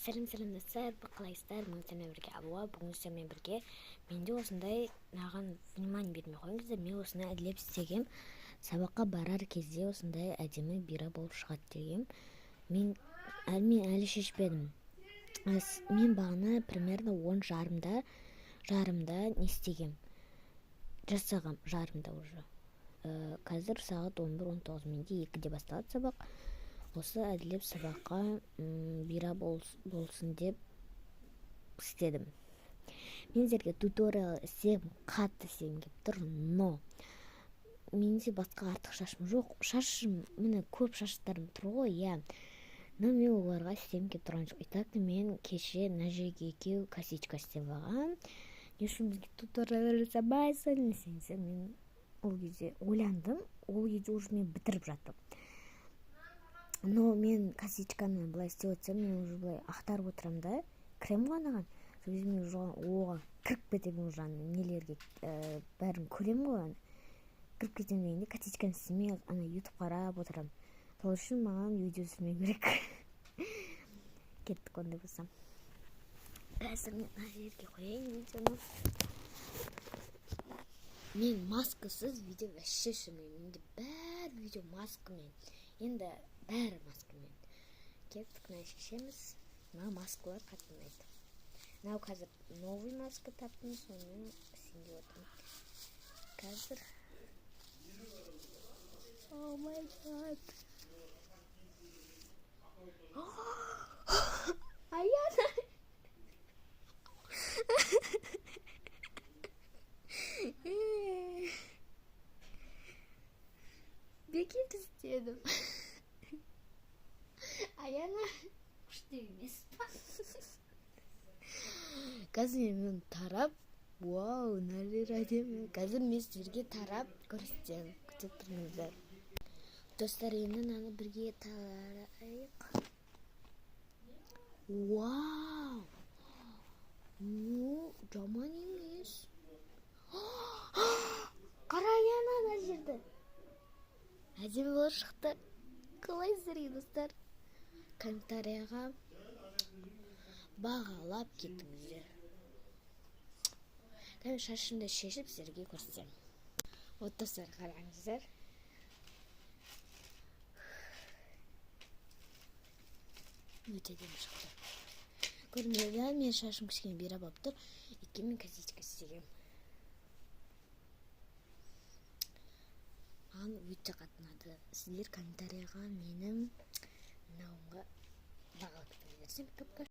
Сәлем достар, қалайсыздар? Бүгін бірге Алуа, бүгін сіздермен бірге менде осындай маған внимание бермей қойыңыздар. Мен осыны әділеп істегем. Сабаққа барар кезде осындай әдемі бира болып шығады дегем. Мен әлі шешпедім. Мен бағана примерно 10 жарымда не істегем. Жасағам жарымда уже. Қазір сағат 11-19 менде 2-де басталады сабақ. Осы әділеп сабаққа бира болсын деп істедім. Мен сіздерге туториал істегім, қатты істегім келіп тұр, но менде басқа артық шашым жоқ. Шашым, міне көп шаштарым тұр ғой, иә. Но мен оларға істегім келіп тұрған жоқ. Итак, мен кеше мына жерге екеу косичка істеп алғам. Не үшін бізге туториал жасамайсың десеңіздер, мен ол кезде ойландым, ол кезде уже мен бітіріп жаттым. Но мен косичканы былай істеп отырсам, мен уже былай ақтарып отырам да, крем ғанаған. Сол кезде мен оған кіріп кетемін уже нелерге, бәрін көрем ғой. Кіріп кетемін дегенде косичканы істемей, ана YouTube қарап отырам. Сол үшін маған видео түсірмеу керек. Кеттік ондай болсам. Қазір мен ана жерге қояйын видеоны. Мен маскасыз видео вообще түсірмеймін. Менде бәрі видео маскамен. Енді бәрі маскамен. Кеттік, мына шешеміз. Мына маскалар қатты ұнайды. Мынау қазір новый маска таптым, соны істейін деп отырмын. Қазір. О май гад. Аяна. Бекет істедім. Аяна күшті емес па? Қазір мен тарап, вау, нәлер әдемі. Қазір мен сіздерге тарап көрсетемін. Күтіп тұрыңыздар. Достар, енді мынаны бірге тарайық. Вау! Ну, жаман емес. Қара Аяна ана жерді. Әдемі болып шықты. Қалайсыздар, достар? Комментарияға бағалап кетіңіздер. Мен шашымды шешіп сіздерге көрсетемін. Вот достар, қараңыздар. Өте әдемі шықты. Көрдіңіздер, мен шашым кішкене бира болып тұр. Өйткені мен косичка істегем. Маған өте қатты ұнады. Сіздер комментарияға менің мынауға бағалап кетіңіздер.